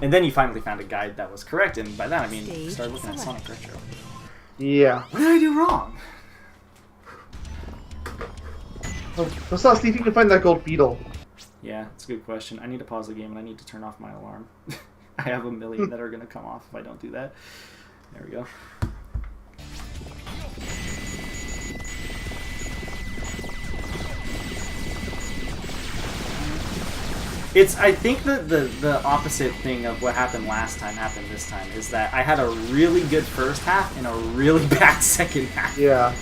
And then you finally found a guide that was correct, and by that I mean you started looking at Sonic Retro. Yeah. What did I do wrong? Oh, let's see if you can find that gold beetle. Yeah, it's a good question. I need to pause the game and I need to turn off my alarm. I have a million that are going to come off if I don't do that. There we go. I think that the opposite thing of what happened last time happened this time is that I had a really good first half and a really bad second half. Yeah.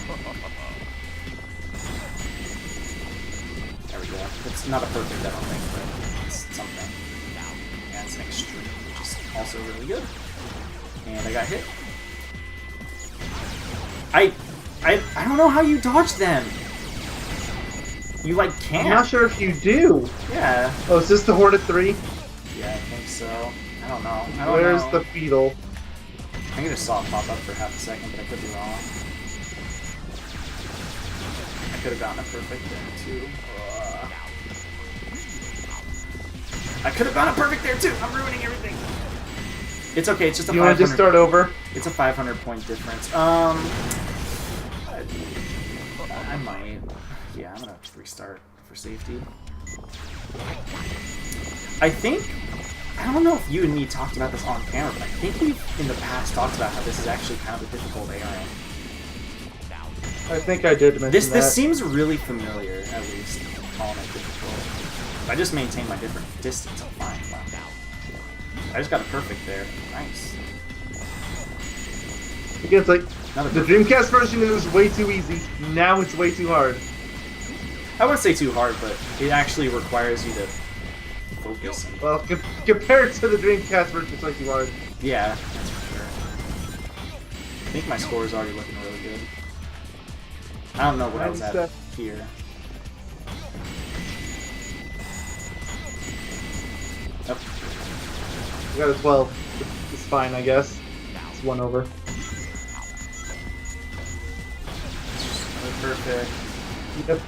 There we go. It's not a perfect, I don't think, but it's something. Yeah, it's an extreme, which is also really good. And I got hit. I don't know how you dodge them. You like can't. I'm not sure if you do. Yeah. Oh, is this the Hornet 3? Yeah, I think so. I don't know. Where's the beetle? I think I just saw it pop up for half a second, but I could be wrong. I could have gotten a perfect there too. I could have gotten a perfect there too. I'm ruining everything. It's okay. It's just a. You want to just start over? It's a 500 point difference. I might. Yeah, I'm gonna restart for safety. I think. I don't know if you and me talked about this on camera, but I think we've in the past talked about how this is actually kind of a difficult ARM. I think I did mention that. This seems really familiar, at least, calling it difficult. If I just maintain my different distance, I'm fine. Wow. I just got a perfect there. Nice. Again, it's like, Another the perfect. Dreamcast version was way too easy. Now it's way too hard. I wouldn't say too hard, but it actually requires you to focus. And, Well, compared to the Dreamcast version, it's way too hard. yeah, that's for sure. I think my score is already looking really good. I don't know what I was at here. Oh. We got a 12. It's fine, I guess. It's one over. Perfect. Yep.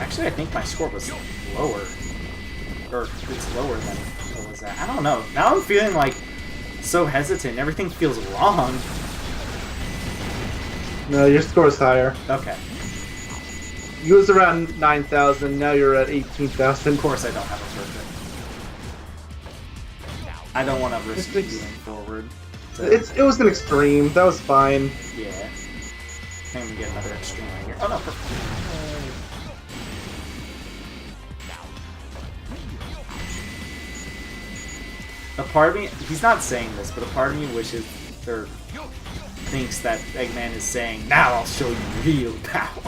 Actually, I think my score was lower. Or it's lower than it was at. I don't know. Now I'm feeling like so hesitant. Everything feels wrong. No, your score is higher. Okay. You was around 9,000, now you're at 18,000. Of course I don't have a perfect. I don't want to risk It's- moving forward. It was an extreme. That was fine. Yeah. I think we get another extreme right here. Oh no, perfect. A part of me, he's not saying this, but a part of me wishes, or thinks that Eggman is saying, now I'll show you real power.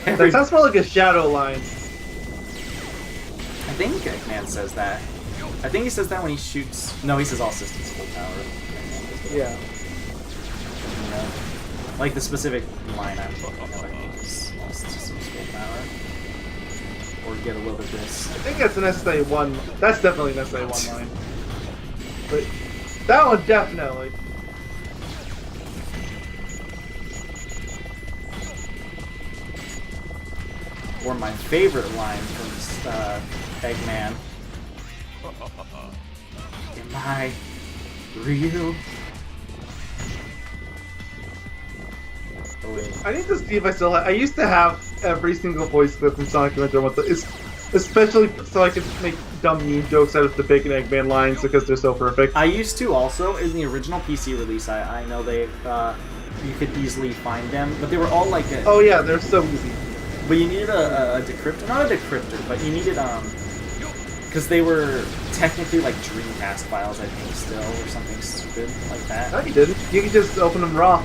That sounds more like a shadow line. I think Eggman says that. I think he says that when he shoots. No, he says all systems full power. Yeah. You know? Like the specific line I'm looking at, I think is all systems full power. Or get a little bit of this. I think that's an SA1. That's definitely an SA1 line. But that one definitely. Or my favorite line from Eggman. Am I real? Oh, wait. I need to see if I still have. I used to have every single voice clip from Sonic Adventure 1, especially so I could make dumb meme jokes out of the Bacon Eggman lines because they're so perfect. I used to also, in the original PC release, I know they, you could easily find them, but they were all like a... Oh yeah, they're so easy. But you needed a decryptor, not a decryptor, but you needed, because they were technically like Dreamcast files, I think, still, or something stupid like that. No, you didn't. You could just open them raw.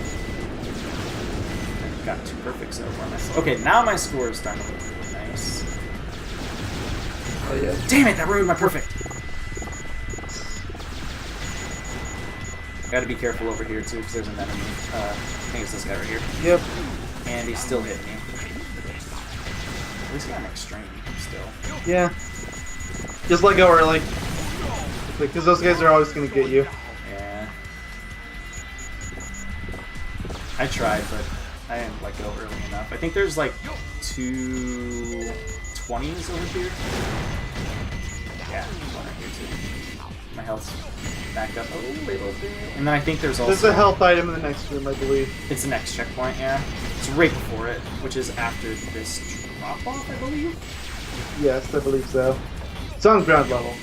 I got 2 perfect so far myself. Okay, now my score is starting to look really nice. Oh yeah. Damn it, that ruined my perfect! Gotta be careful over here too, because there's an enemy. I think it's this guy right here. Yep. And he still hit me. At least got an extreme still. Yeah. Just let go or like, because those guys are always gonna get you. Yeah. I tried, but I didn't let go early enough. I think there's like 2 20s over here. Yeah, one right here too. My health's back up a little bit. And then I think there's also... There's a health item in the next room, I believe. It's the next checkpoint, yeah. It's right before it, which is after this drop-off, I believe? Yes, I believe so. It's on ground level.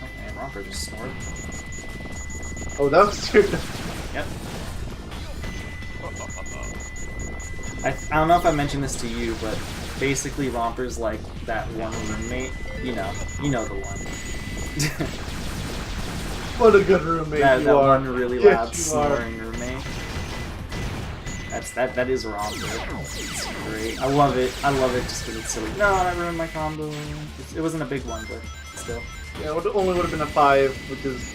Oh, man, Romper just snored. Oh, that was true. Yep. I don't know if I mentioned this to you, but basically Romper's like that one roommate. You know the one. What a good roommate that you are. one really Yes, loud you snoring roommate. That is Romper. It's great. I love it just because it's silly. No, I ruined my combo. It wasn't a big one, but still. Yeah, it only would have been a 5, which is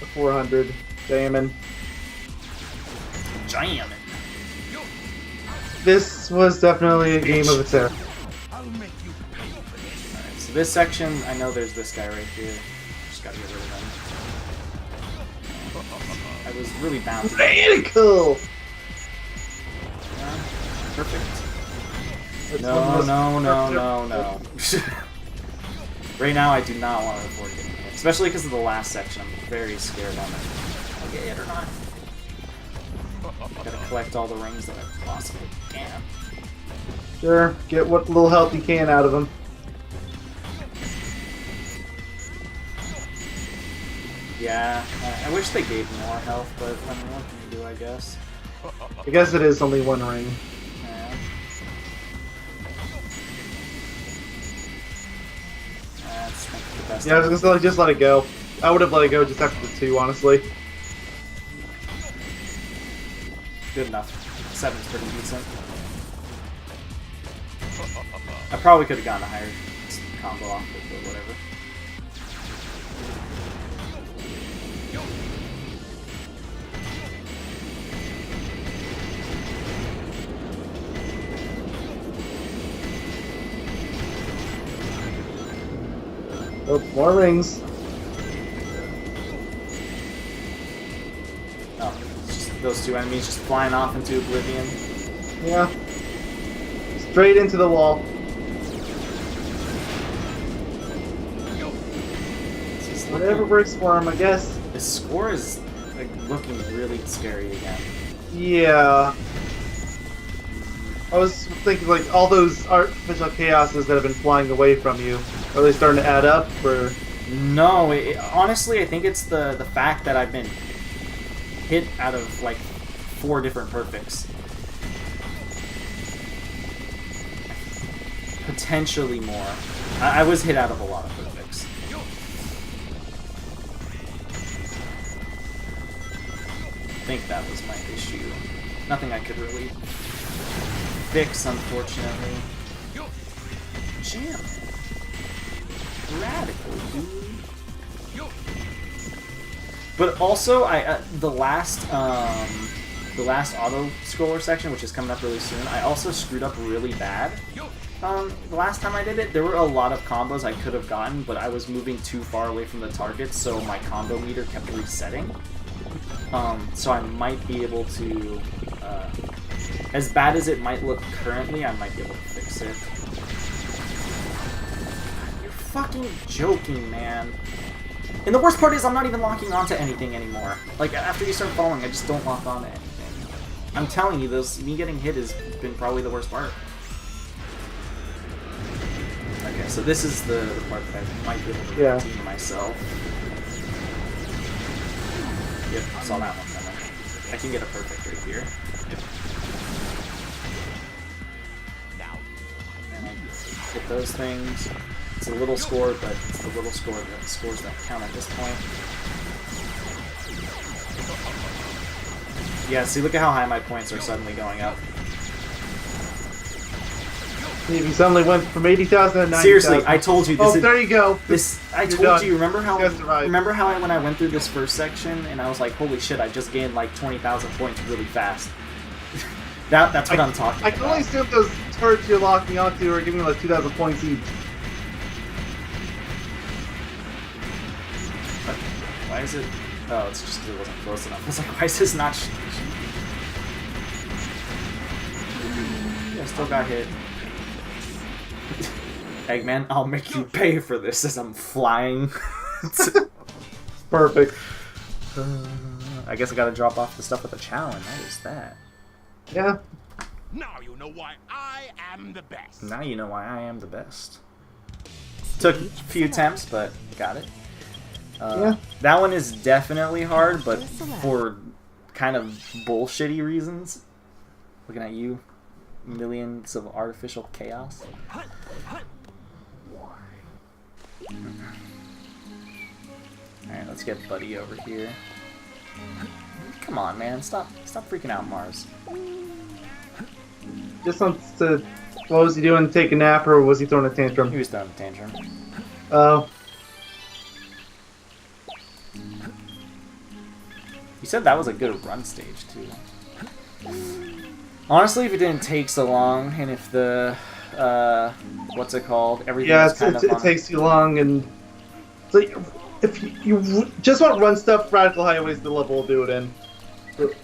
a 400. Jamming. Jamming. This was definitely a game of its era. I'll make you pay for this. Alright, so this section, I know there's this guy right here. Just gotta get rid of him. I was really bound to Radical! Yeah, perfect. That's No. Right now, I do not want to avoid getting hit. Especially because of the last section. I'm very scared on it. I'll get hit or not. Gotta collect all the rings that I possibly can. Sure, get what little health you can out of them. Yeah, I wish they gave me more health, but I mean, what can you do, I guess? I guess it is only one ring. Yeah. That's the best. Yeah, I was gonna say, like, just let it go. I would have let it go just after the 2, honestly. Good enough. 7's pretty decent. I probably could have gotten a higher combo off it, but whatever. Oh, more rings. Oh, it's just those 2 enemies just flying off into oblivion. Yeah. Straight into the wall. It's just Whatever looking, works for him, I guess. the score is like looking really scary again. Yeah. I was thinking like all those artificial chaoses that have been flying away from you. Are they starting to add up? Or No, honestly, I think it's the fact that I've been hit out of like 4 different perfects. Potentially more. I was hit out of a lot of perfects. I think that was my issue. Nothing I could really fix, unfortunately. Jam. Radical, dude. But also, the last auto scroller section, which is coming up really soon, I also screwed up really bad. The last time I did it, there were a lot of combos I could have gotten, but I was moving too far away from the target, so my combo meter kept resetting. So I might be able to, as bad as it might look currently, I might be able to fix it. You're fucking joking, man. And the worst part is I'm not even locking onto anything anymore. Like, after you start falling, I just don't lock onto anything. I'm telling you, me getting hit has been probably the worst part. Okay, so this is the part that I might be able to redeem myself. Yep, saw that one coming. I can get a perfect right here. And I get those things. It's a little score, but it's the little score that scores that count at this point. Yeah, see, look at how high my points are suddenly going up. you suddenly went from 80,000 to 90,000. Seriously, I told you this. Oh, there you go. I told done. you. Remember how when I went through this first section and I was like, "Holy shit! I just gained like 20,000 points really fast." That's what I'm talking about. I can only assume those turrets you're locking onto are giving you like 2,000 points each. Why is it? Oh, it's just because it wasn't close enough. I was like, why is this not? Yeah, I still got hit. Eggman, I'll make you pay for this as I'm flying. Perfect. I guess I gotta drop off the stuff with the challenge. What is that? Yeah. Now you know why I am the best. Now you know why I am the best. Took a few attempts, but got it. Yeah. That one is definitely hard, but for kind of bullshitty reasons. Looking at you, millions of artificial chaos. Alright, let's get Buddy over here. Come on, man. Stop freaking out, Mars. Just wants to... What was he doing? Take a nap, or was he throwing a tantrum? He was throwing a tantrum. Oh. You said that was a good run stage, too. Honestly, if it didn't take so long, and if the... what's it called? Everything was kind of it takes too long, and... So if you just want run stuff, Radical Highway's the level will do it in.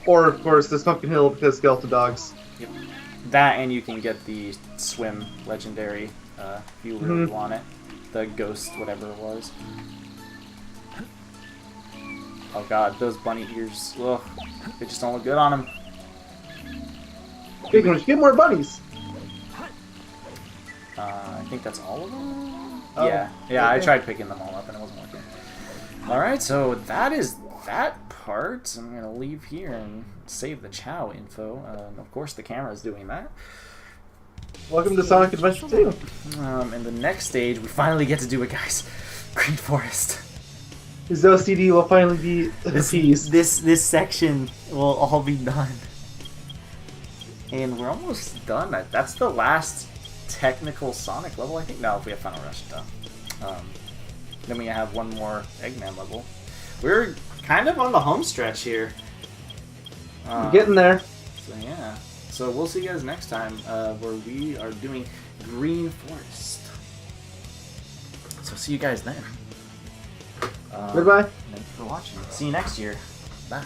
Or, of course, the Smoking Hill because Skeleton Dogs. Yep. That, and you can get the Swim Legendary, if you really want it. The Ghost, whatever it was. Oh god, those bunny ears, ugh, they just don't look good on him. Speaking of which, get more bunnies! I think that's all of them? Oh, yeah, okay. I tried picking them all up and it wasn't working. Alright, so that is that part. I'm going to leave here and save the Chow info. Of course, the camera is doing that. Welcome to Sonic Adventure 2. In the next stage, we finally get to do it, guys. Green Forest. His OCD will finally be appeased. This section will all be done. And we're almost done. That's the last technical Sonic level, I think. No, if we have Final Rush done. Then we have one more Eggman level. We're kind of on the home stretch here. Getting there. So yeah. So we'll see you guys next time where we are doing Green Forest. So see you guys then. Goodbye. Thanks for watching. See you next year. Bye.